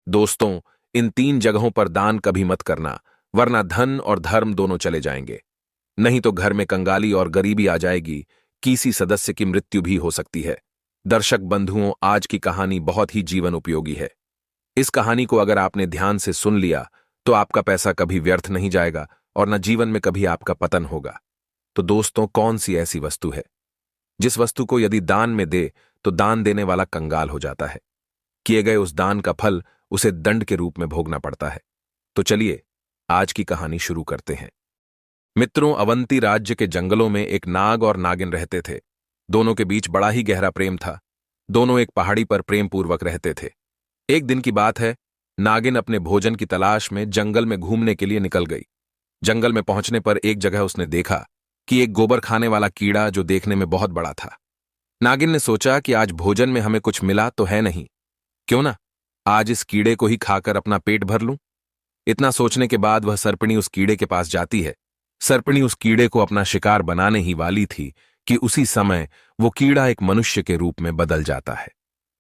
दोस्तों, इन 3 जगहों पर दान कभी मत करना, वरना धन और धर्म दोनों चले जाएंगे। नहीं तो घर में कंगाली और गरीबी आ जाएगी, किसी सदस्य की मृत्यु भी हो सकती है। दर्शक बंधुओं, आज की कहानी बहुत ही जीवन उपयोगी है। इस कहानी को अगर आपने ध्यान से सुन लिया तो आपका पैसा कभी व्यर्थ नहीं जाएगा और न जीवन में कभी आपका पतन होगा। तो दोस्तों, कौन सी ऐसी वस्तु है जिस वस्तु को यदि दान में दे तो दान देने वाला कंगाल हो जाता है? किए गए उस दान का फल उसे दंड के रूप में भोगना पड़ता है। तो चलिए आज की कहानी शुरू करते हैं। मित्रों, अवंती राज्य के जंगलों में एक नाग और नागिन रहते थे। दोनों के बीच बड़ा ही गहरा प्रेम था। दोनों एक पहाड़ी पर प्रेम पूर्वक रहते थे। एक दिन की बात है, नागिन अपने भोजन की तलाश में जंगल में घूमने के लिए निकल गई। जंगल में पहुंचने पर एक जगह उसने देखा कि एक गोबर खाने वाला कीड़ा जो देखने में बहुत बड़ा था। नागिन ने सोचा कि आज भोजन में हमें कुछ मिला तो है नहीं, क्यों ना आज इस कीड़े को ही खाकर अपना पेट भर लूं। इतना सोचने के बाद वह सर्पिणी उस कीड़े के पास जाती है। सर्पिणी उस कीड़े को अपना शिकार बनाने ही वाली थी कि उसी समय वो कीड़ा एक मनुष्य के रूप में बदल जाता है।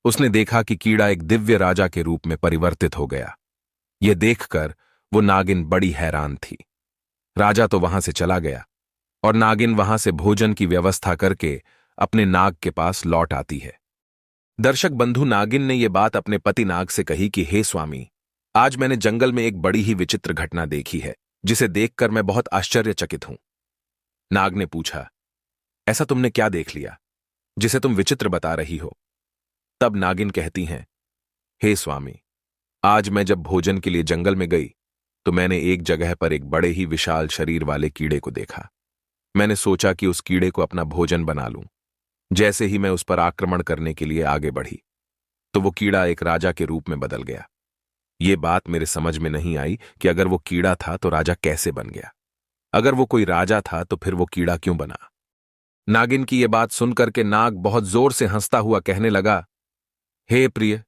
उसने देखा कि कीड़ा एक दिव्य राजा के रूप में परिवर्तित हो गया। यह देखकर वो नागिन बड़ी हैरान थी। राजा तो वहां से चला गया और नागिन वहां से भोजन की व्यवस्था करके अपने नाग के पास लौट आती है। दर्शक बंधु, नागिन ने यह बात अपने पति नाग से कही कि हे स्वामी, आज मैंने जंगल में एक बड़ी ही विचित्र घटना देखी है, जिसे देखकर मैं बहुत आश्चर्यचकित हूं। नाग ने पूछा, ऐसा तुमने क्या देख लिया जिसे तुम विचित्र बता रही हो? तब नागिन कहती हैं, हे स्वामी, आज मैं जब भोजन के लिए जंगल में गई तो मैंने एक जगह पर एक बड़े ही विशाल शरीर वाले कीड़े को देखा। मैंने सोचा कि उस कीड़े को अपना भोजन बना लूं। जैसे ही मैं उस पर आक्रमण करने के लिए आगे बढ़ी तो वो कीड़ा एक राजा के रूप में बदल गया। ये बात मेरे समझ में नहीं आई कि अगर वो कीड़ा था तो राजा कैसे बन गया? अगर वो कोई राजा था तो फिर वो कीड़ा क्यों बना? नागिन की यह बात सुनकर के नाग बहुत जोर से हंसता हुआ कहने लगा, हे प्रिय,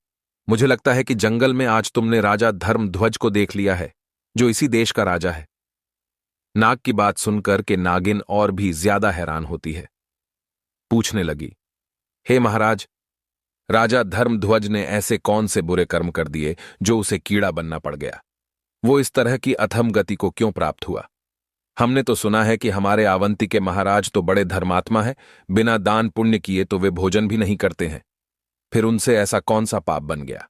मुझे लगता है कि जंगल में आज तुमने राजा धर्मध्वज को देख लिया है, जो इसी देश का राजा है। नाग की बात सुनकर के नागिन और भी ज्यादा हैरान होती है। पूछने लगी, हे महाराज, राजा धर्मध्वज ने ऐसे कौन से बुरे कर्म कर दिए जो उसे कीड़ा बनना पड़ गया? वो इस तरह की अधम गति को क्यों प्राप्त हुआ? हमने तो सुना है कि हमारे अवंती के महाराज तो बड़े धर्मात्मा है, बिना दान पुण्य किए तो वे भोजन भी नहीं करते हैं। फिर उनसे ऐसा कौन सा पाप बन गया?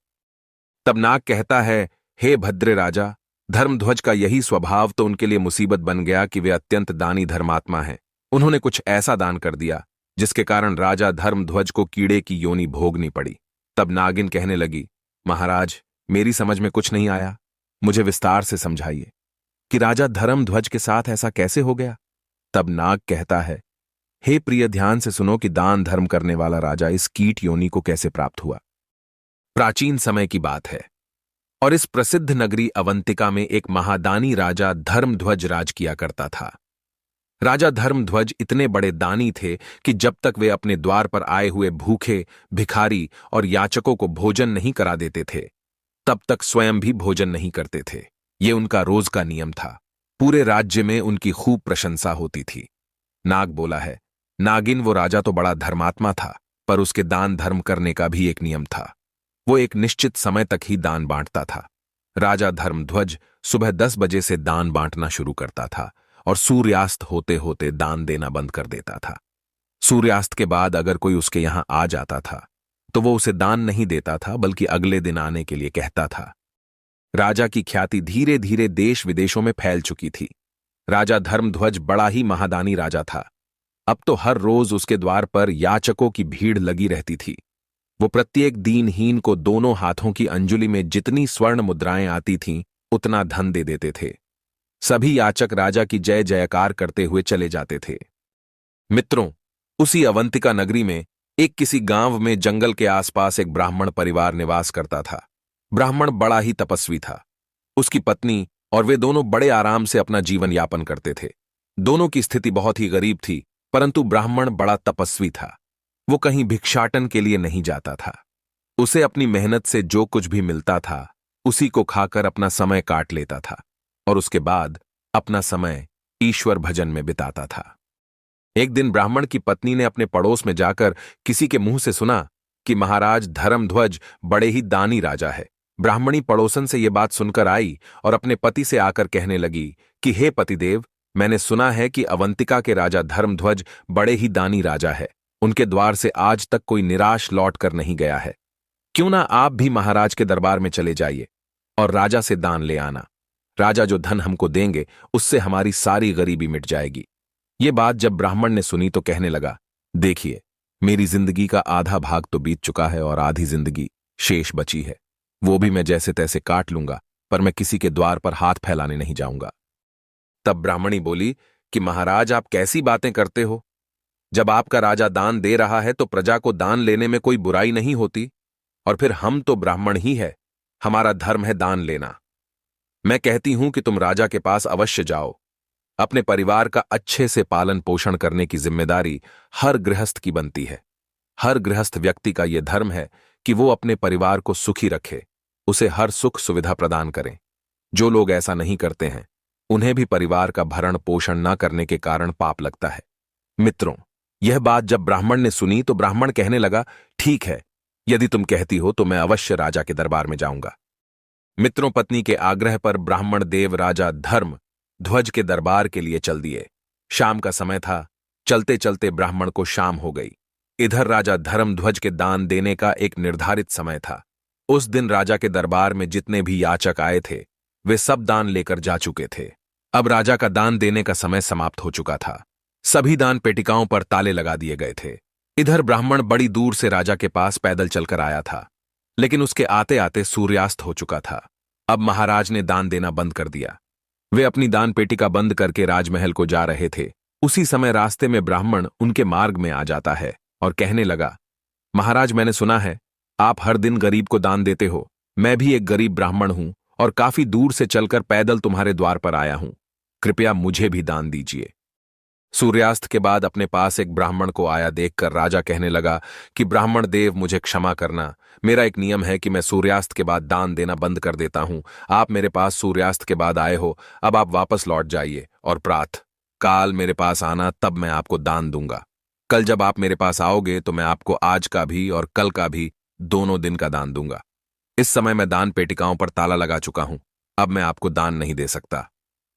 तब नाग कहता है, हे भद्रे राजा, धर्मध्वज का यही स्वभाव तो उनके लिए मुसीबत बन गया कि वे अत्यंत दानी धर्मात्मा हैं। उन्होंने कुछ ऐसा दान कर दिया जिसके कारण राजा धर्मध्वज को कीड़े की योनि भोगनी पड़ी। तब नागिन कहने लगी, महाराज, मेरी समझ में कुछ नहीं आया, मुझे विस्तार से समझाइए कि राजा धर्मध्वज के साथ ऐसा कैसे हो गया? तब नाग कहता है, हे प्रिय, ध्यान से सुनो कि दान धर्म करने वाला राजा इस कीट योनि को कैसे प्राप्त हुआ। प्राचीन समय की बात है और इस प्रसिद्ध नगरी अवंतिका में एक महादानी राजा धर्मध्वज राज किया करता था। राजा धर्मध्वज इतने बड़े दानी थे कि जब तक वे अपने द्वार पर आए हुए भूखे, भिखारी और याचकों को भोजन नहीं करा देते थे, तब तक स्वयं भी भोजन नहीं करते थे। ये उनका रोज का नियम था। पूरे राज्य में उनकी खूब प्रशंसा होती थी। नाग बोला है, नागिन, वो राजा तो बड़ा धर्मात्मा था, पर उसके दान धर्म करने का भी एक नियम था। वो एक निश्चित समय तक ही दान बांटता था। राजा धर्मध्वज सुबह 10 बजे से दान बांटना शुरू करता था और सूर्यास्त होते होते दान देना बंद कर देता था। सूर्यास्त के बाद अगर कोई उसके यहां आ जाता था तो वो उसे दान नहीं देता था, बल्कि अगले दिन आने के लिए कहता था। राजा की ख्याति धीरे धीरे देश विदेशों में फैल चुकी थी। राजा धर्मध्वज बड़ा ही महादानी राजा था। अब तो हर रोज उसके द्वार पर याचकों की भीड़ लगी रहती थी। वो प्रत्येक दीनहीन को दोनों हाथों की अंजुलि में जितनी स्वर्ण मुद्राएं आती थीं, उतना धन दे देते थे। सभी याचक राजा की जय जयकार करते हुए चले जाते थे। मित्रों, उसी अवंतिका नगरी में एक किसी गांव में जंगल के आसपास एक ब्राह्मण परिवार निवास करता था। ब्राह्मण बड़ा ही तपस्वी था। उसकी पत्नी और वे दोनों बड़े आराम से अपना जीवन यापन करते थे। दोनों की स्थिति बहुत ही गरीब थी, परंतु ब्राह्मण बड़ा तपस्वी था। वो कहीं भिक्षाटन के लिए नहीं जाता था। उसे अपनी मेहनत से जो कुछ भी मिलता था उसी को खाकर अपना समय काट लेता था और उसके बाद अपना समय ईश्वर भजन में बिताता था। एक दिन ब्राह्मण की पत्नी ने अपने पड़ोस में जाकर किसी के मुंह से सुना कि महाराज धर्मध्वज बड़े ही दानी राजा है, ब्राह्मणी पड़ोसन से ये बात सुनकर आई और अपने पति से आकर कहने लगी कि हे पतिदेव, मैंने सुना है कि अवंतिका के राजा धर्मध्वज बड़े ही दानी राजा है। उनके द्वार से आज तक कोई निराश लौट कर नहीं गया है। क्यों ना आप भी महाराज के दरबार में चले जाइए और राजा से दान ले आना। राजा जो धन हमको देंगे उससे हमारी सारी गरीबी मिट जाएगी। ये बात जब ब्राह्मण ने सुनी तो कहने लगा, देखिए, मेरी जिंदगी का आधा भाग तो बीत चुका है और आधी जिंदगी शेष बची है। वो भी मैं जैसे तैसे काट लूंगा, पर मैं किसी के द्वार पर हाथ फैलाने नहीं जाऊंगा। तब ब्राह्मणी बोली कि महाराज, आप कैसी बातें करते हो? जब आपका राजा दान दे रहा है तो प्रजा को दान लेने में कोई बुराई नहीं होती। और फिर हम तो ब्राह्मण ही है, हमारा धर्म है दान लेना। मैं कहती हूं कि तुम राजा के पास अवश्य जाओ। अपने परिवार का अच्छे से पालन पोषण करने की जिम्मेदारी हर गृहस्थ की बनती है। हर गृहस्थ व्यक्ति का यह धर्म है कि वो अपने परिवार को सुखी रखे, उसे हर सुख सुविधा प्रदान करें। जो लोग ऐसा नहीं करते हैं उन्हें भी परिवार का भरण पोषण न करने के कारण पाप लगता है। मित्रों, यह बात जब ब्राह्मण ने सुनी तो ब्राह्मण कहने लगा, ठीक है, यदि तुम कहती हो तो मैं अवश्य राजा के दरबार में जाऊंगा। मित्रों, पत्नी के आग्रह पर ब्राह्मण देव राजा धर्म ध्वज के दरबार के लिए चल दिए। शाम का समय था। चलते चलते ब्राह्मण को शाम हो गई। इधर राजा धर्मध्वज के दान देने का एक निर्धारित समय था। उस दिन राजा के दरबार में जितने भी याचक आए थे वे सब दान लेकर जा चुके थे। अब राजा का दान देने का समय समाप्त हो चुका था। सभी दान पेटिकाओं पर ताले लगा दिए गए थे। इधर ब्राह्मण बड़ी दूर से राजा के पास पैदल चलकर आया था, लेकिन उसके आते आते सूर्यास्त हो चुका था। अब महाराज ने दान देना बंद कर दिया। वे अपनी दान पेटिका बंद करके राजमहल को जा रहे थे। उसी समय रास्ते में ब्राह्मण उनके मार्ग में आ जाता है और कहने लगा, महाराज, मैंने सुना है आप हर दिन गरीब को दान देते हो। मैं भी एक गरीब ब्राह्मण हूं और काफी दूर से चलकर पैदल तुम्हारे द्वार पर आया हूं। कृपया मुझे भी दान दीजिए। सूर्यास्त के बाद अपने पास एक ब्राह्मण को आया देखकर राजा कहने लगा कि ब्राह्मण देव, मुझे क्षमा करना। मेरा एक नियम है कि मैं सूर्यास्त के बाद दान देना बंद कर देता हूं। आप मेरे पास सूर्यास्त के बाद आए हो, अब आप वापस लौट जाइए और प्रातः काल मेरे पास आना, तब मैं आपको दान दूंगा। कल जब आप मेरे पास आओगे तो मैं आपको आज का भी और कल का भी दोनों दिन का दान दूंगा। इस समय मैं दान पेटिकाओं पर ताला लगा चुका हूं, अब मैं आपको दान नहीं दे सकता।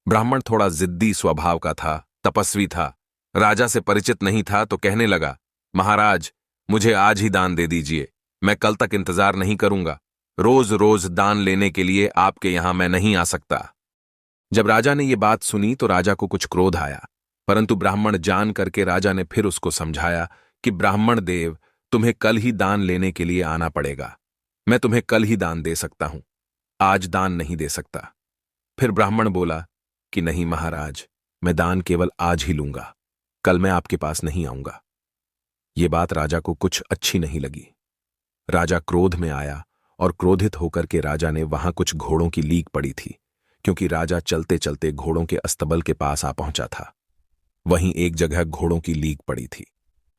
ब्राह्मण थोड़ा जिद्दी स्वभाव का था, तपस्वी था, राजा से परिचित नहीं था, तो कहने लगा, महाराज, मुझे आज ही दान दे दीजिए। मैं कल तक इंतजार नहीं करूंगा। रोज रोज दान लेने के लिए आपके यहां मैं नहीं आ सकता। जब राजा ने ये बात सुनी तो राजा को कुछ क्रोध आया, परंतु ब्राह्मण जान करके राजा ने फिर उसको समझाया कि ब्राह्मण देव, तुम्हें कल ही दान लेने के लिए आना पड़ेगा। मैं तुम्हें कल ही दान दे सकता हूं, आज दान नहीं दे सकता। फिर ब्राह्मण बोला कि नहीं महाराज, मैं दान केवल आज ही लूंगा, कल मैं आपके पास नहीं आऊंगा। ये बात राजा को कुछ अच्छी नहीं लगी। राजा क्रोध में आया और क्रोधित होकर के राजा ने वहां कुछ घोड़ों की लीक पड़ी थी, क्योंकि राजा चलते चलते घोड़ों के अस्तबल के पास आ पहुंचा था। वहीं एक जगह घोड़ों की लीक पड़ी थी।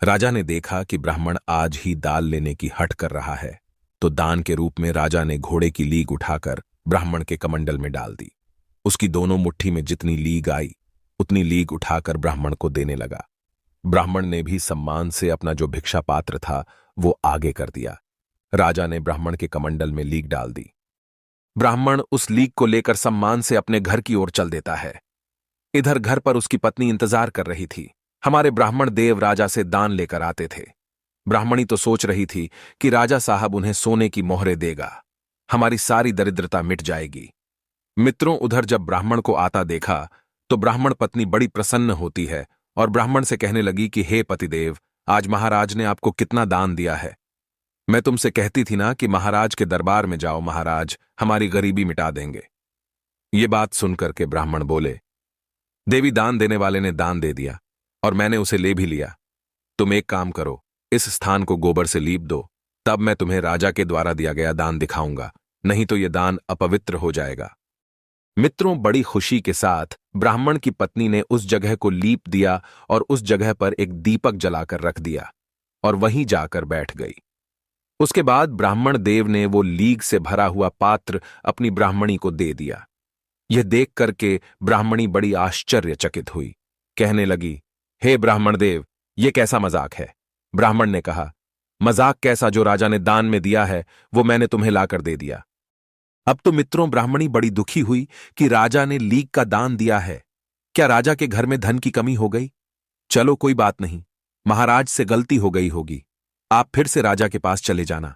राजा ने देखा कि ब्राह्मण आज ही दाल लेने की हट कर रहा है, तो दान के रूप में राजा ने घोड़े की लीक उठाकर ब्राह्मण के कमंडल में डाल दी। उसकी दोनों मुट्ठी में जितनी लीक आई उतनी लीक उठाकर ब्राह्मण को देने लगा। ब्राह्मण ने भी सम्मान से अपना जो भिक्षा पात्र था वो आगे कर दिया। राजा ने ब्राह्मण के कमंडल में लीक डाल दी। ब्राह्मण उस लीक को लेकर सम्मान से अपने घर की ओर चल देता है। इधर घर पर उसकी पत्नी इंतजार कर रही थी। हमारे ब्राह्मण देव राजा से दान लेकर आते थे। ब्राह्मणी तो सोच रही थी कि राजा साहब उन्हें सोने की मोहरें देगा, हमारी सारी दरिद्रता मिट जाएगी। मित्रों, उधर जब ब्राह्मण को आता देखा तो ब्राह्मण पत्नी बड़ी प्रसन्न होती है और ब्राह्मण से कहने लगी कि हे पतिदेव, आज महाराज ने आपको कितना दान दिया है। मैं तुमसे कहती थी ना कि महाराज के दरबार में जाओ, महाराज हमारी गरीबी मिटा देंगे। ये बात सुनकर के ब्राह्मण बोले, देवी, दान देने वाले ने दान दे दिया और मैंने उसे ले भी लिया। तुम एक काम करो, इस स्थान को गोबर से लीप दो, तब मैं तुम्हें राजा के द्वारा दिया गया दान दिखाऊंगा, नहीं तो यह दान अपवित्र हो जाएगा। मित्रों, बड़ी खुशी के साथ ब्राह्मण की पत्नी ने उस जगह को लीप दिया और उस जगह पर एक दीपक जलाकर रख दिया और वहीं जाकर बैठ गई। उसके बाद ब्राह्मण देव ने वो लीक से भरा हुआ पात्र अपनी ब्राह्मणी को दे दिया। यह देख करके ब्राह्मणी बड़ी आश्चर्यचकित हुई, कहने लगी, हे ब्राह्मण देव, ये कैसा मजाक है। ब्राह्मण ने कहा, मजाक कैसा, जो राजा ने दान में दिया है वो मैंने तुम्हें लाकर दे दिया। अब तो मित्रों ब्राह्मणी बड़ी दुखी हुई कि राजा ने लीक का दान दिया है। क्या राजा के घर में धन की कमी हो गई? चलो कोई बात नहीं, महाराज से गलती हो गई होगी, आप फिर से राजा के पास चले जाना।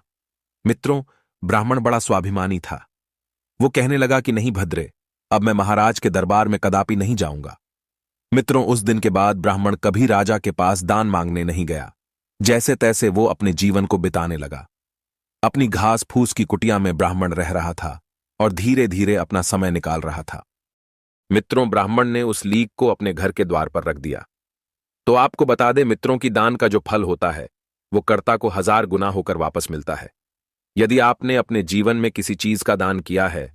मित्रों, ब्राह्मण बड़ा स्वाभिमानी था। वो कहने लगा कि नहीं भद्रे, अब मैं महाराज के दरबार में कदापि नहीं जाऊंगा। मित्रों, उस दिन के बाद ब्राह्मण कभी राजा के पास दान मांगने नहीं गया। जैसे तैसे वो अपने जीवन को बिताने लगा। अपनी घास फूस की कुटिया में ब्राह्मण रह रहा था और धीरे धीरे अपना समय निकाल रहा था। मित्रों, ब्राह्मण ने उस लीक को अपने घर के द्वार पर रख दिया। तो आपको बता दे मित्रों की दान का जो फल होता है वो कर्ता को 1000 गुना होकर वापस मिलता है। यदि आपने अपने जीवन में किसी चीज का दान किया है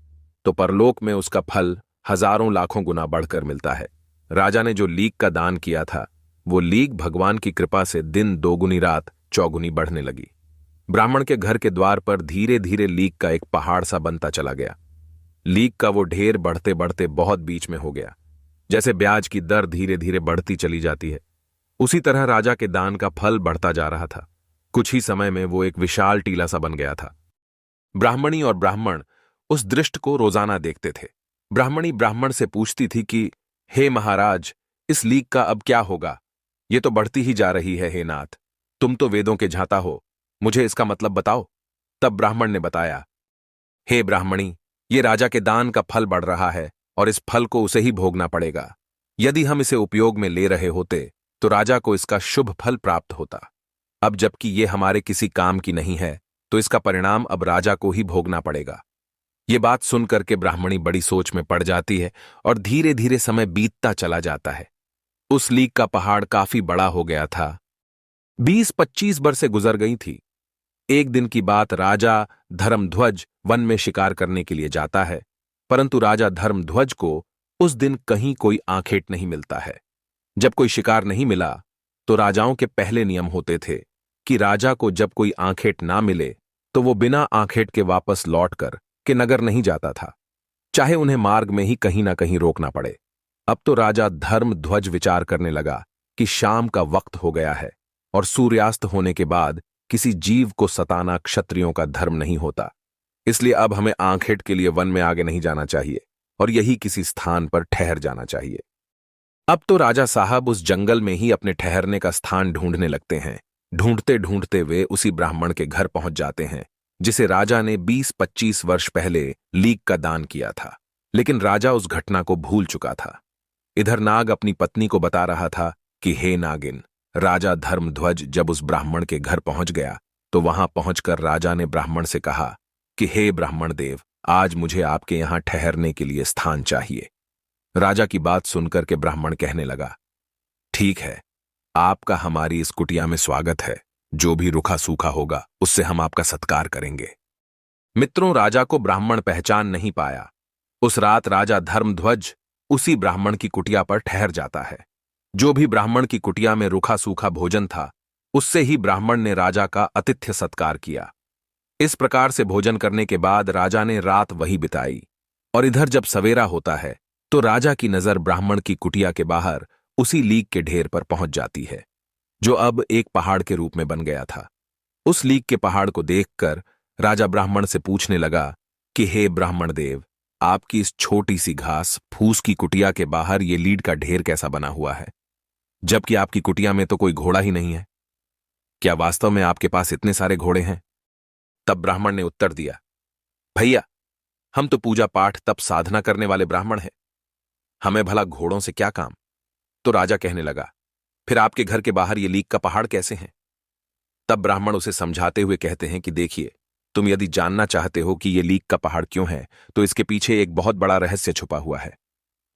तो परलोक में उसका फल हजारों लाखों गुना बढ़कर मिलता है। राजा ने जो लीक का दान किया था वो लीक भगवान की कृपा से दिन दोगुनी रात चौगुनी बढ़ने लगी। ब्राह्मण के घर के द्वार पर धीरे धीरे लीक का एक पहाड़ सा बनता चला गया। लीक का वो ढेर बढ़ते बढ़ते बहुत बीच में हो गया। जैसे ब्याज की दर धीरे धीरे बढ़ती चली जाती है, उसी तरह राजा के दान का फल बढ़ता जा रहा था। कुछ ही समय में वो एक विशाल टीला सा बन गया था। ब्राह्मणी और ब्राह्मण उस दृश्य को रोजाना देखते थे। ब्राह्मणी ब्राह्मण से पूछती थी कि हे महाराज, इस लीक का अब क्या होगा? ये तो बढ़ती ही जा रही है, हे नाथ, तुम तो वेदों के झाता हो, मुझे इसका मतलब बताओ। तब ब्राह्मण ने बताया, हे ब्राह्मणी, ये राजा के दान का फल बढ़ रहा है और इस फल को उसे ही भोगना पड़ेगा। यदि हम इसे उपयोग में ले रहे होते तो राजा को इसका शुभ फल प्राप्त होता। अब जबकि ये हमारे किसी काम की नहीं है तो इसका परिणाम अब राजा को ही भोगना पड़ेगा। ये बात सुनकर के ब्राह्मणी बड़ी सोच में पड़ जाती है और धीरे धीरे समय बीतता चला जाता है। उस लीक का पहाड़ काफी बड़ा हो गया था। 20-25 बरसें गुजर गई थी। एक दिन की बात, राजा धर्मध्वज वन में शिकार करने के लिए जाता है, परंतु राजा धर्मध्वज को उस दिन कहीं कोई आखेट नहीं मिलता है। जब कोई शिकार नहीं मिला तो राजाओं के पहले नियम होते थे कि राजा को जब कोई आखेट ना मिले तो वो बिना आखेट के वापस लौटकर के नगर नहीं जाता था, चाहे उन्हें मार्ग में ही कहीं ना कहीं रोकना पड़े। अब तो राजा धर्मध्वज विचार करने लगा कि शाम का वक्त हो गया है और सूर्यास्त होने के बाद किसी जीव को सताना क्षत्रियों का धर्म नहीं होता, इसलिए अब हमें आखेट के लिए वन में आगे नहीं जाना चाहिए और यही किसी स्थान पर ठहर जाना चाहिए। अब तो राजा साहब उस जंगल में ही अपने ठहरने का स्थान ढूंढने लगते हैं। ढूंढते ढूंढते वे उसी ब्राह्मण के घर पहुंच जाते हैं जिसे राजा ने 20-25 वर्ष पहले लीक का दान किया था, लेकिन राजा उस घटना को भूल चुका था। इधर नाग अपनी पत्नी को बता रहा था कि हे नागिन, राजा धर्मध्वज जब उस ब्राह्मण के घर पहुंच गया तो वहां पहुंचकर राजा ने ब्राह्मण से कहा कि हे ब्राह्मण देव, आज मुझे आपके यहां ठहरने के लिए स्थान चाहिए। राजा की बात सुनकर के ब्राह्मण कहने लगा, ठीक है, आपका हमारी इस कुटिया में स्वागत है। जो भी रूखा सूखा होगा उससे हम आपका सत्कार करेंगे। मित्रों, राजा को ब्राह्मण पहचान नहीं पाया। उस रात राजा धर्मध्वज उसी ब्राह्मण की कुटिया पर ठहर जाता है। जो भी ब्राह्मण की कुटिया में रूखा सूखा भोजन था उससे ही ब्राह्मण ने राजा का आतिथ्य सत्कार किया। इस प्रकार से भोजन करने के बाद राजा ने रात वही बिताई और इधर जब सवेरा होता है तो राजा की नजर ब्राह्मण की कुटिया के बाहर उसी लीक के ढेर पर पहुंच जाती है जो अब एक पहाड़ के रूप में बन गया था। उस लीक के पहाड़ को देखकर राजा ब्राह्मण से पूछने लगा कि हे ब्राह्मण देव, आपकी इस छोटी सी घास फूस की कुटिया के बाहर ये लीड का ढेर कैसा बना हुआ है, जबकि आपकी कुटिया में तो कोई घोड़ा ही नहीं है? क्या वास्तव में आपके पास इतने सारे घोड़े हैं? तब ब्राह्मण ने उत्तर दिया, भैया, हम तो पूजा पाठ तप साधना करने वाले ब्राह्मण हैं, हमें भला घोड़ों से क्या काम? तो राजा कहने लगा, फिर आपके घर के बाहर ये लीक का पहाड़ कैसे हैं? तब ब्राह्मण उसे समझाते हुए कहते हैं कि देखिए, तुम यदि जानना चाहते हो कि ये लीक का पहाड़ क्यों है तो इसके पीछे एक बहुत बड़ा रहस्य छुपा हुआ है।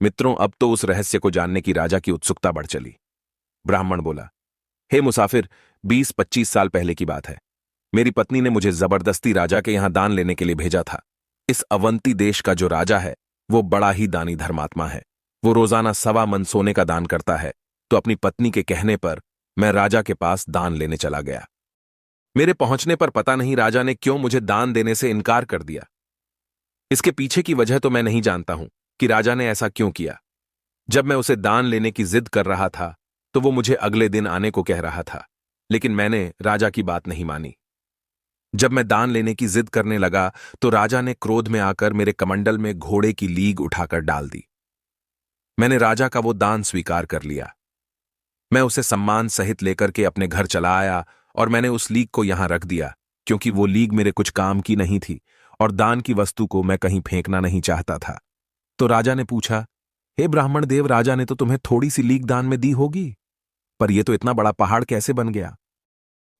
मित्रों, अब तो उस रहस्य को जानने की राजा की उत्सुकता बढ़ चली। ब्राह्मण बोला, हे मुसाफिर, 20-25 साल पहले की बात है। मेरी पत्नी ने मुझे जबरदस्ती राजा के यहां दान लेने के लिए भेजा था। इस अवंती देश का जो राजा है वो बड़ा ही दानी धर्मात्मा है। वो रोजाना 1.25 मन सोने का दान करता है। तो अपनी पत्नी के कहने पर मैं राजा के पास दान लेने चला गया। मेरे पहुंचने पर पता नहीं राजा ने क्यों मुझे दान देने से इनकार कर दिया। इसके पीछे की वजह तो मैं नहीं जानता हूं कि राजा ने ऐसा क्यों किया। जब मैं उसे दान लेने की जिद कर रहा था तो वो मुझे अगले दिन आने को कह रहा था, लेकिन मैंने राजा की बात नहीं मानी। जब मैं दान लेने की जिद करने लगा तो राजा ने क्रोध में आकर मेरे कमंडल में घोड़े की लीग उठाकर डाल दी। मैंने राजा का वो दान स्वीकार कर लिया। मैं उसे सम्मान सहित लेकर के अपने घर चला आया और मैंने उस लीग को यहां रख दिया, क्योंकि वो लीग मेरे कुछ काम की नहीं थी और दान की वस्तु को मैं कहीं फेंकना नहीं चाहता था। तो राजा ने पूछा, हे ब्राह्मण देव, राजा ने तो तुम्हें थोड़ी सी लीग दान में दी होगी, पर यह तो इतना बड़ा पहाड़ कैसे बन गया?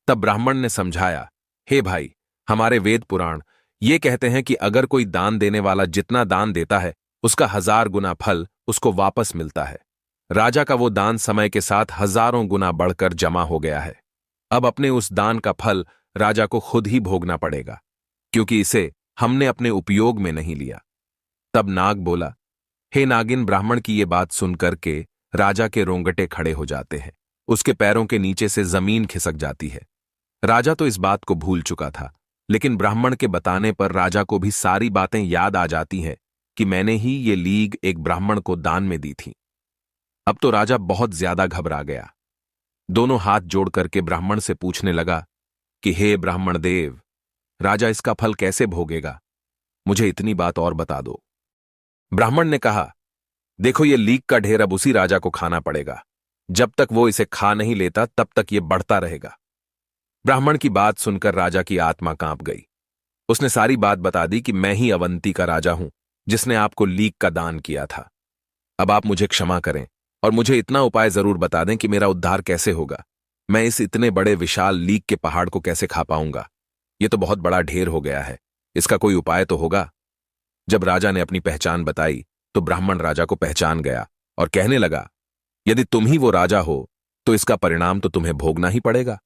तब ब्राह्मण ने समझाया, हे भाई, हमारे वेद पुराण ये कहते हैं कि अगर कोई दान देने वाला जितना दान देता है उसका 1000 गुना फल उसको वापस मिलता है। राजा का वो दान समय के साथ हजारों गुना बढ़कर जमा हो गया है। अब अपने उस दान का फल राजा को खुद ही भोगना पड़ेगा, क्योंकि इसे हमने अपने उपयोग में नहीं लिया। तब नाग बोला, हे नागिन, ब्राह्मण की ये बात सुनकर के राजा के रोंगटे खड़े हो जाते हैं, उसके पैरों के नीचे से जमीन खिसक जाती है। राजा तो इस बात को भूल चुका था, लेकिन ब्राह्मण के बताने पर राजा को भी सारी बातें याद आ जाती हैं कि मैंने ही ये लीग एक ब्राह्मण को दान में दी थी। अब तो राजा बहुत ज्यादा घबरा गया। दोनों हाथ जोड़ करके ब्राह्मण से पूछने लगा कि हे ब्राह्मण देव, राजा इसका फल कैसे भोगेगा? मुझे इतनी बात और बता दो। ब्राह्मण ने कहा, देखो, ये लीग का ढेर अब उसी राजा को खाना पड़ेगा। जब तक वो इसे खा नहीं लेता तब तक ये बढ़ता रहेगा। ब्राह्मण की बात सुनकर राजा की आत्मा कांप गई। उसने सारी बात बता दी कि मैं ही अवंती का राजा हूं, जिसने आपको लीग का दान किया था। अब आप मुझे क्षमा करें और मुझे इतना उपाय जरूर बता दें कि मेरा उद्धार कैसे होगा। मैं इस इतने बड़े विशाल लीग के पहाड़ को कैसे खा पाऊंगा? ये तो बहुत बड़ा ढेर हो गया है, इसका कोई उपाय तो होगा। जब राजा ने अपनी पहचान बताई तो ब्राह्मण राजा को पहचान गया और कहने लगा, यदि तुम ही वो राजा हो तो इसका परिणाम तो तुम्हें भोगना ही पड़ेगा,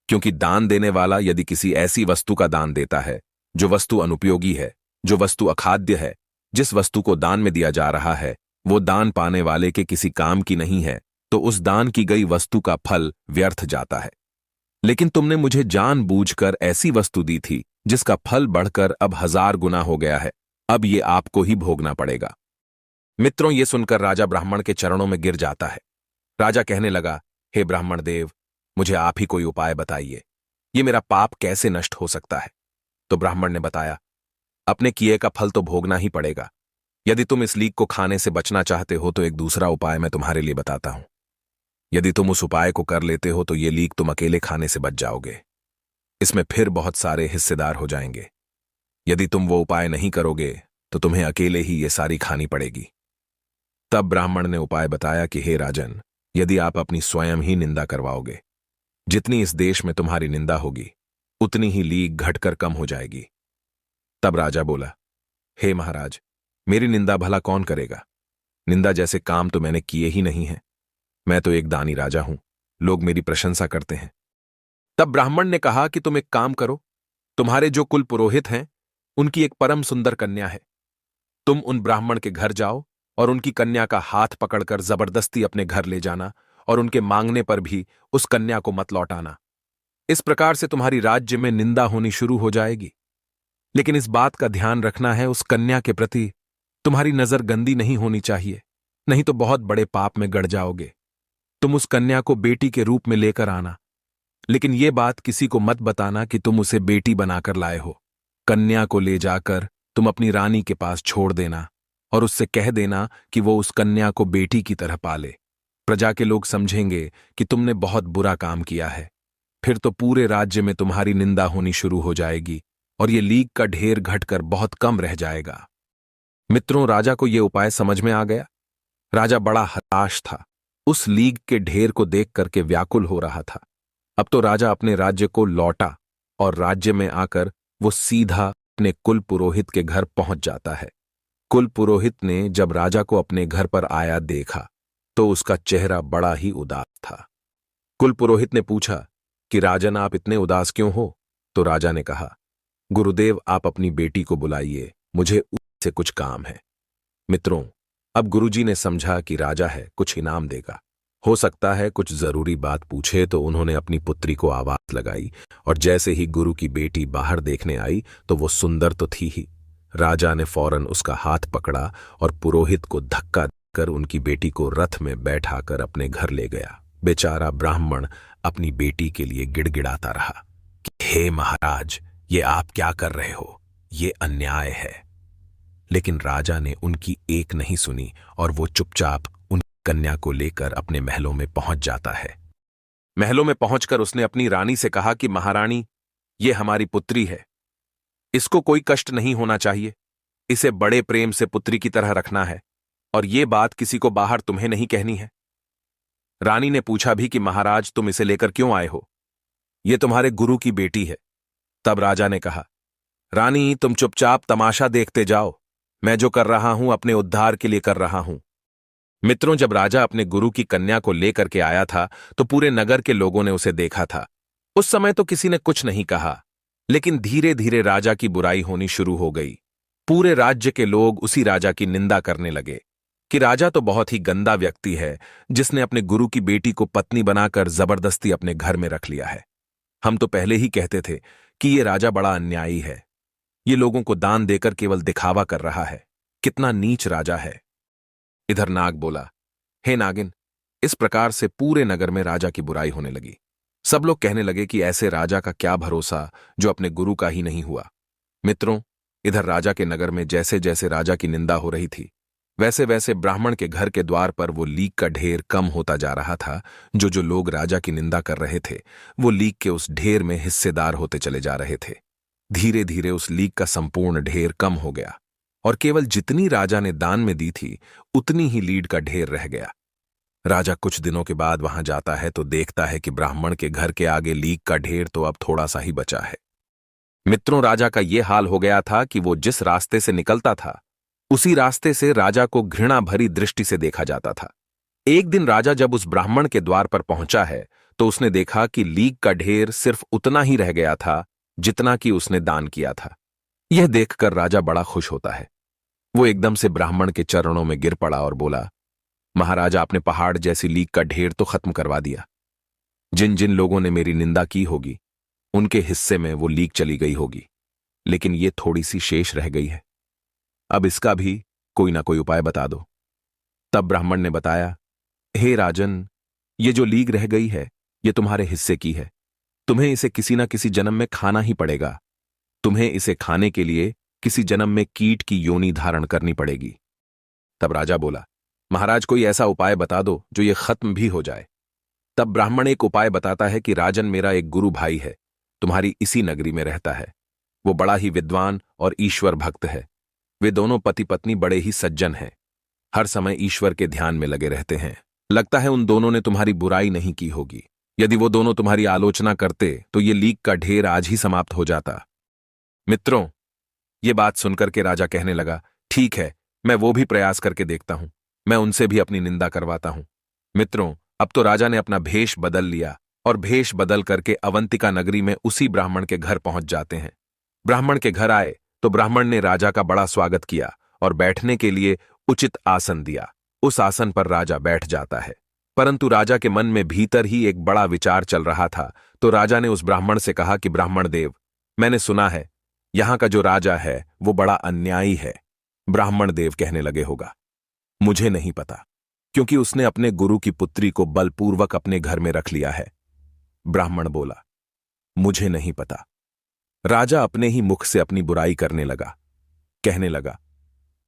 क्योंकि दान देने वाला यदि किसी ऐसी वस्तु का दान देता है जो वस्तु अनुपयोगी है, जो वस्तु अखाद्य है, जिस वस्तु को दान में दिया जा रहा है वो दान पाने वाले के किसी काम की नहीं है, तो उस दान की गई वस्तु का फल व्यर्थ जाता है। लेकिन तुमने मुझे जानबूझकर ऐसी वस्तु दी थी जिसका फल बढ़कर अब 1000 गुना हो गया है, अब ये आपको ही भोगना पड़ेगा। मित्रों, ये सुनकर राजा ब्राह्मण के चरणों में गिर जाता है। राजा कहने लगा, हे ब्राह्मण देव, मुझे आप ही कोई उपाय बताइए, ये मेरा पाप कैसे नष्ट हो सकता है? तो ब्राह्मण ने बताया, अपने किए का फल तो भोगना ही पड़ेगा। यदि तुम इस लीग को खाने से बचना चाहते हो तो एक दूसरा उपाय मैं तुम्हारे लिए बताता हूं। यदि तुम उस उपाय को कर लेते हो तो ये लीग तुम अकेले खाने से बच जाओगे। इसमें फिर बहुत सारे हिस्सेदार हो जाएंगे। यदि तुम वो उपाय नहीं करोगे तो तुम्हें अकेले ही ये सारी खानी पड़ेगी। तब ब्राह्मण ने उपाय बताया कि हे राजन, यदि आप अपनी स्वयं ही निंदा करवाओगे, जितनी इस देश में तुम्हारी निंदा होगी उतनी ही लीग घटकर कम हो जाएगी। तब राजा बोला, हे महाराज, मेरी निंदा भला कौन करेगा? निंदा जैसे काम तो मैंने किए ही नहीं है। मैं तो एक दानी राजा हूं, लोग मेरी प्रशंसा करते हैं। तब ब्राह्मण ने कहा कि तुम एक काम करो, तुम्हारे जो कुल पुरोहित हैं उनकी एक परम सुंदर कन्या है। तुम उन ब्राह्मण के घर जाओ और उनकी कन्या का हाथ पकड़कर जबरदस्ती अपने घर ले जाना और उनके मांगने पर भी उस कन्या को मत लौटाना। इस प्रकार से तुम्हारी राज्य में निंदा होनी शुरू हो जाएगी। लेकिन इस बात का ध्यान रखना है, उस कन्या के प्रति तुम्हारी नजर गंदी नहीं होनी चाहिए, नहीं तो बहुत बड़े पाप में गड़ जाओगे। तुम उस कन्या को बेटी के रूप में लेकर आना, लेकिन ये बात किसी को मत बताना कि तुम उसे बेटी बनाकर लाए हो। कन्या को ले जाकर तुम अपनी रानी के पास छोड़ देना और उससे कह देना कि वो उस कन्या को बेटी की तरह पाले। प्रजा के लोग समझेंगे कि तुमने बहुत बुरा काम किया है। फिर तो पूरे राज्य में तुम्हारी निंदा होनी शुरू हो जाएगी और ये लीग का ढेर घटकर बहुत कम रह जाएगा। मित्रों, राजा को यह उपाय समझ में आ गया। राजा बड़ा हताश था, उस लीग के ढेर को देख करके व्याकुल हो रहा था। अब तो राजा अपने राज्य को लौटा और राज्य में आकर वो सीधा अपने कुल पुरोहित के घर पहुंच जाता है। कुल पुरोहित ने जब राजा को अपने घर पर आया देखा तो उसका चेहरा बड़ा ही उदास था। कुल पुरोहित ने पूछा कि राजन, आप इतने उदास क्यों हो? तो राजा ने कहा, गुरुदेव, आप अपनी बेटी को बुलाइए, मुझे उससे कुछ काम है। मित्रों, अब गुरुजी ने समझा कि राजा है, कुछ इनाम देगा, हो सकता है कुछ जरूरी बात पूछे, तो उन्होंने अपनी पुत्री को आवाज लगाई और जैसे ही गुरु की बेटी बाहर देखने आई तो वो सुंदर तो थी ही। राजा ने फौरन उसका हाथ पकड़ा और पुरोहित को धक्का देकर उनकी बेटी को रथ में बैठाकर अपने घर ले गया। बेचारा ब्राह्मण अपनी बेटी के लिए गिड़गिड़ाता रहा कि हे महाराज, ये आप क्या कर रहे हो? ये अन्याय है। लेकिन राजा ने उनकी एक नहीं सुनी और वो चुपचाप उन कन्या को लेकर अपने महलों में पहुंच जाता है। महलों में पहुंचकर उसने अपनी रानी से कहा कि महारानी, ये हमारी पुत्री है। इसको कोई कष्ट नहीं होना चाहिए। इसे बड़े प्रेम से पुत्री की तरह रखना है और ये बात किसी को बाहर तुम्हें नहीं कहनी है। रानी ने पूछा भी कि महाराज, तुम इसे लेकर क्यों आए हो? ये तुम्हारे गुरु की बेटी है। तब राजा ने कहा, रानी, तुम चुपचाप तमाशा देखते जाओ। मैं जो कर रहा हूं अपने उद्धार के लिए कर रहा हूं। मित्रों, जब राजा अपने गुरु की कन्या को लेकर के आया था तो पूरे नगर के लोगों ने उसे देखा था। उस समय तो किसी ने कुछ नहीं कहा, लेकिन धीरे धीरे राजा की बुराई होनी शुरू हो गई। पूरे राज्य के लोग उसी राजा की निंदा करने लगे कि राजा तो बहुत ही गंदा व्यक्ति है, जिसने अपने गुरु की बेटी को पत्नी बनाकर जबरदस्ती अपने घर में रख लिया है। हम तो पहले ही कहते थे कि ये राजा बड़ा अन्यायी है। ये लोगों को दान देकर केवल दिखावा कर रहा है। कितना नीच राजा है। इधर नाग बोला, हे नागिन, इस प्रकार से पूरे नगर में राजा की बुराई होने लगी। सब लोग कहने लगे कि ऐसे राजा का क्या भरोसा जो अपने गुरु का ही नहीं हुआ। मित्रों, इधर राजा के नगर में जैसे जैसे राजा की निंदा हो रही थी, वैसे वैसे ब्राह्मण के घर के द्वार पर वो लीक का ढेर कम होता जा रहा था। जो जो लोग राजा की निंदा कर रहे थे, वो लीक के उस ढेर में हिस्सेदार होते चले जा रहे थे। धीरे धीरे उस लीक का संपूर्ण ढेर कम हो गया और केवल जितनी राजा ने दान में दी थी उतनी ही लीड का ढेर रह गया। राजा कुछ दिनों के बाद वहां जाता है तो देखता है कि ब्राह्मण के घर के आगे लीक का ढेर तो अब थोड़ा सा ही बचा है। मित्रों, राजा का यह हाल हो गया था कि वो जिस रास्ते से निकलता था उसी रास्ते से राजा को घृणा भरी दृष्टि से देखा जाता था। एक दिन राजा जब उस ब्राह्मण के द्वार पर पहुंचा है तो उसने देखा कि लीक का ढेर सिर्फ उतना ही रह गया था जितना कि उसने दान किया था। यह देखकर राजा बड़ा खुश होता है। वो एकदम से ब्राह्मण के चरणों में गिर पड़ा और बोला, महाराज, आपने पहाड़ जैसी लीक का ढेर तो खत्म करवा दिया। जिन जिन लोगों ने मेरी निंदा की होगी उनके हिस्से में वो लीक चली गई होगी, लेकिन ये थोड़ी सी शेष रह गई है। अब इसका भी कोई ना कोई उपाय बता दो। तब ब्राह्मण ने बताया, हे राजन, ये जो लीक रह गई है ये तुम्हारे हिस्से की है। तुम्हें इसे किसी ना किसी जन्म में खाना ही पड़ेगा। तुम्हें इसे खाने के लिए किसी जन्म में कीट की योनि धारण करनी पड़ेगी। तब राजा बोला, महाराज, कोई ऐसा उपाय बता दो जो ये खत्म भी हो जाए। तब ब्राह्मण एक उपाय बताता है कि राजन, मेरा एक गुरु भाई है, तुम्हारी इसी नगरी में रहता है। वो बड़ा ही विद्वान और ईश्वर भक्त है। वे दोनों पति पत्नी बड़े ही सज्जन हैं, हर समय ईश्वर के ध्यान में लगे रहते हैं। लगता है उन दोनों ने तुम्हारी बुराई नहीं की होगी। यदि वो दोनों तुम्हारी आलोचना करते तो ये लीक का ढेर आज ही समाप्त हो जाता। मित्रों, ये बात सुनकर के राजा कहने लगा, ठीक है, मैं वो भी प्रयास करके देखता हूं। मैं उनसे भी अपनी निंदा करवाता हूं। मित्रों, अब तो राजा ने अपना भेष बदल लिया और भेष बदल करके अवंतिका नगरी में उसी ब्राह्मण के घर पहुंच जाते हैं। ब्राह्मण के घर आए तो ब्राह्मण ने राजा का बड़ा स्वागत किया और बैठने के लिए उचित आसन दिया। उस आसन पर राजा बैठ जाता है, परंतु राजा के मन में भीतर ही एक बड़ा विचार चल रहा था। तो राजा ने उस ब्राह्मण से कहा कि ब्राह्मण देव, मैंने सुना है यहां का जो राजा है वो बड़ा अन्यायी है। ब्राह्मण देव कहने लगे होगा, मुझे नहीं पता, क्योंकि उसने अपने गुरु की पुत्री को बलपूर्वक अपने घर में रख लिया है। ब्राह्मण बोला, मुझे नहीं पता। राजा अपने ही मुख से अपनी बुराई करने लगा। कहने लगा,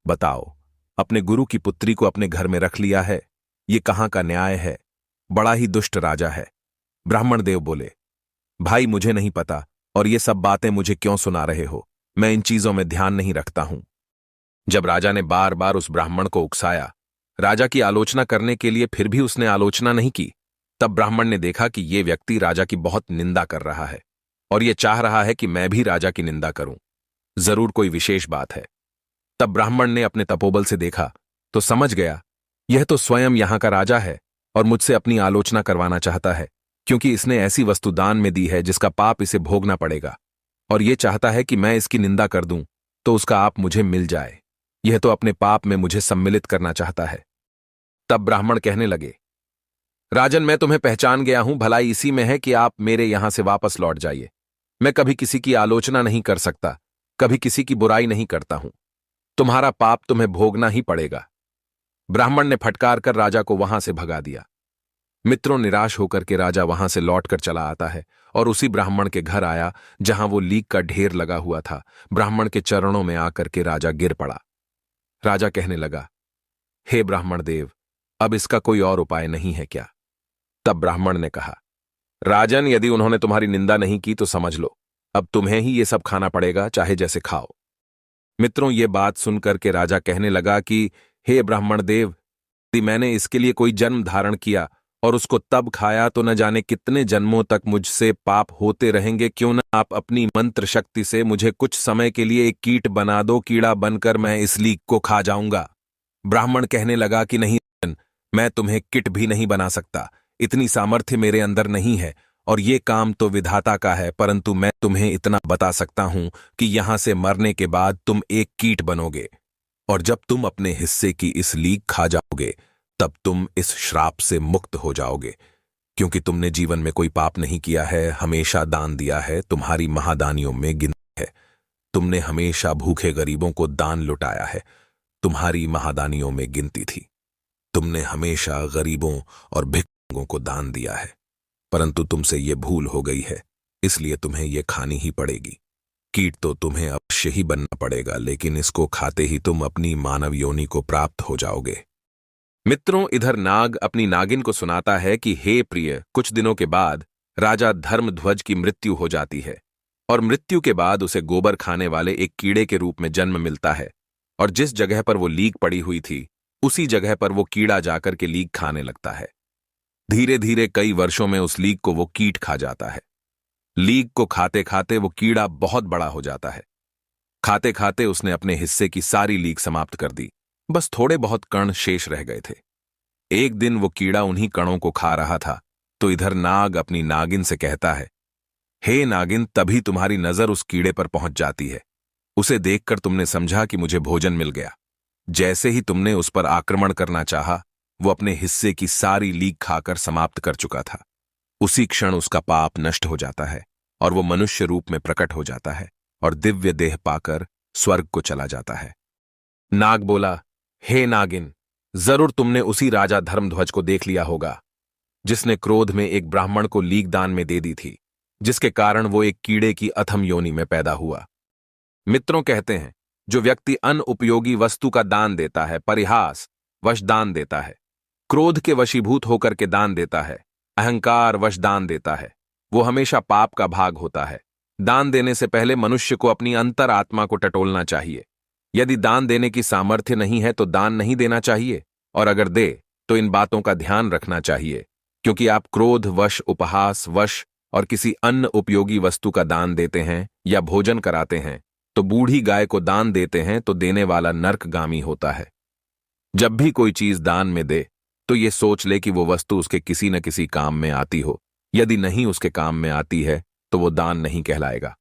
बताओ, अपने गुरु की पुत्री को अपने घर में रख लिया है, ये कहां का न्याय है? बड़ा ही दुष्ट राजा है। ब्राह्मण देव बोले, भाई, मुझे नहीं पता और ये सब बातें मुझे क्यों सुना रहे हो? मैं इन चीजों में ध्यान नहीं रखता हूं। जब राजा ने बार बार उस ब्राह्मण को उकसाया, राजा की आलोचना करने के लिए, फिर भी उसने आलोचना नहीं की, तब ब्राह्मण ने देखा कि ये व्यक्ति राजा की बहुत निंदा कर रहा है और ये चाह रहा है कि मैं भी राजा की निंदा करूं। जरूर कोई विशेष बात है। तब ब्राह्मण ने अपने तपोबल से देखा तो समझ गया, यह तो स्वयं यहां का राजा है और मुझसे अपनी आलोचना करवाना चाहता है, क्योंकि इसने ऐसी वस्तु दान में दी है जिसका पाप इसे भोगना पड़ेगा, और यह चाहता है कि मैं इसकी निंदा कर दूं तो उसका आप मुझे मिल जाए। यह तो अपने पाप में मुझे सम्मिलित करना चाहता है। तब ब्राह्मण कहने लगे, राजन, मैं तुम्हें पहचान गया हूं। भलाई इसी में है कि आप मेरे यहां से वापस लौट जाइए। मैं कभी किसी की आलोचना नहीं कर सकता, कभी किसी की बुराई नहीं करता हूं। तुम्हारा पाप तुम्हें भोगना ही पड़ेगा। ब्राह्मण ने फटकार कर राजा को वहां से भगा दिया। मित्रों, निराश होकर के राजा वहां से लौटकर चला आता है और उसी ब्राह्मण के घर आया जहां वो लीक का ढेर लगा हुआ था। ब्राह्मण के चरणों में आकर के राजा गिर पड़ा। राजा कहने लगा, हे ब्राह्मण देव, अब इसका कोई और उपाय नहीं है क्या? तब ब्राह्मण ने कहा, राजन, यदि उन्होंने तुम्हारी निंदा नहीं की तो समझ लो, अब तुम्हें ही ये सब खाना पड़ेगा, चाहे जैसे खाओ। मित्रों, ये बात सुनकर के राजा कहने लगा कि हे ब्राह्मण देव, यदि मैंने इसके लिए कोई जन्म धारण किया और उसको तब खाया तो न जाने कितने जन्मों तक मुझसे पाप होते रहेंगे। क्यों न आप अपनी मंत्र शक्ति से मुझे कुछ समय के लिए एक कीट बना दो, कीड़ा बनकर मैं इस लीक को खा जाऊंगा। ब्राह्मण कहने लगा कि नहीं, मैं तुम्हें किट भी नहीं बना सकता, इतनी सामर्थ्य मेरे अंदर नहीं है, और ये काम तो विधाता का है, परंतु मैं तुम्हें इतना बता सकता हूं कि यहां से मरने के बाद तुम एक कीट बनोगे, और जब तुम अपने हिस्से की इस लीक खा जाओगे तब तुम इस श्राप से मुक्त हो जाओगे, क्योंकि तुमने जीवन में कोई पाप नहीं किया है, हमेशा दान दिया है, तुम्हारी महादानियों में गिनती है। तुमने हमेशा भूखे गरीबों को दान लुटाया है, तुम्हारी महादानियों में गिनती थी। तुमने हमेशा गरीबों और भिक्षुकों को दान दिया है, परंतु तुमसे ये भूल हो गई है, इसलिए तुम्हें ये खानी ही पड़ेगी। कीट तो तुम्हें अवश्य ही बनना पड़ेगा, लेकिन इसको खाते ही तुम अपनी मानव योनि को प्राप्त हो जाओगे। मित्रों, इधर नाग अपनी नागिन को सुनाता है कि हे प्रिय, कुछ दिनों के बाद राजा धर्मध्वज की मृत्यु हो जाती है, और मृत्यु के बाद उसे गोबर खाने वाले एक कीड़े के रूप में जन्म मिलता है, और जिस जगह पर वो लीक पड़ी हुई थी उसी जगह पर वो कीड़ा जाकर के लीक खाने लगता है। धीरे धीरे कई वर्षों में उस लीक को वो कीट खा जाता है। लीक को खाते खाते वो कीड़ा बहुत बड़ा हो जाता है। खाते खाते उसने अपने हिस्से की सारी लीक समाप्त कर दी, बस थोड़े बहुत कण शेष रह गए थे। एक दिन वो कीड़ा उन्हीं कणों को खा रहा था, तो इधर नाग अपनी नागिन से कहता है, हे नागिन, तभी तुम्हारी नजर उस कीड़े पर पहुंच जाती है। उसे देखकर तुमने समझा कि मुझे भोजन मिल गया। जैसे ही तुमने उस पर आक्रमण करना चाहा, वो अपने हिस्से की सारी लीक खाकर समाप्त कर चुका था। उसी क्षण उसका पाप नष्ट हो जाता है और वो मनुष्य रूप में प्रकट हो जाता है और दिव्य देह पाकर स्वर्ग को चला जाता है। नाग बोला, हे नागिन, जरूर तुमने उसी राजा धर्मध्वज को देख लिया होगा, जिसने क्रोध में एक ब्राह्मण को लीक दान में दे दी थी, जिसके कारण वो एक कीड़े की अथम योनि में पैदा हुआ। मित्रों, कहते हैं, जो व्यक्ति अनुपयोगी वस्तु का दान देता है, परिहास वश दान देता है, क्रोध के वशीभूत होकर के दान देता है, अहंकार वश दान देता है, वो हमेशा पाप का भाग होता है। दान देने से पहले मनुष्य को अपनी अंतर आत्मा को टटोलना चाहिए। यदि दान देने की सामर्थ्य नहीं है तो दान नहीं देना चाहिए, और अगर दे तो इन बातों का ध्यान रखना चाहिए, क्योंकि आप क्रोध वश, उपहास वश और किसी अन्य उपयोगी वस्तु का दान देते हैं या भोजन कराते हैं तो बूढ़ी गाय को दान देते हैं तो देने वाला नरकगामी होता है। जब भी कोई चीज दान में दे तो ये सोच ले कि वो वस्तु उसके किसी न किसी काम में आती हो। यदि नहीं उसके काम में आती है तो वो दान नहीं कहलाएगा।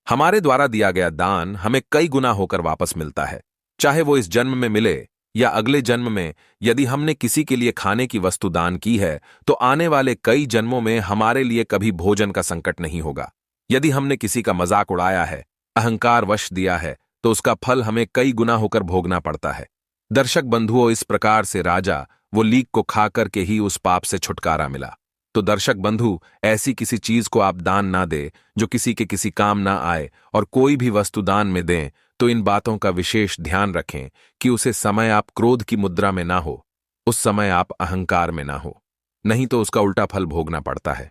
हमारे द्वारा दिया गया दान हमें कई गुना होकर वापस मिलता है, चाहे वो इस जन्म में मिले या अगले जन्म में। यदि हमने किसी के लिए खाने की वस्तु दान की है तो आने वाले कई जन्मों में हमारे लिए कभी भोजन का संकट नहीं होगा। यदि हमने किसी का मजाक उड़ाया है, अहंकार वश दिया है, तो उसका फल हमें कई गुना होकर भोगना पड़ता है। दर्शक बंधुओं, इस प्रकार से राजा वो लीक को खाकर के ही उस पाप से छुटकारा मिला। तो दर्शक बंधु, ऐसी किसी चीज को आप दान ना दे जो किसी के किसी काम ना आए, और कोई भी वस्तु दान में दें तो इन बातों का विशेष ध्यान रखें कि उसे समय आप क्रोध की मुद्रा में ना हो, उस समय आप अहंकार में ना हो, नहीं तो उसका उल्टा फल भोगना पड़ता है।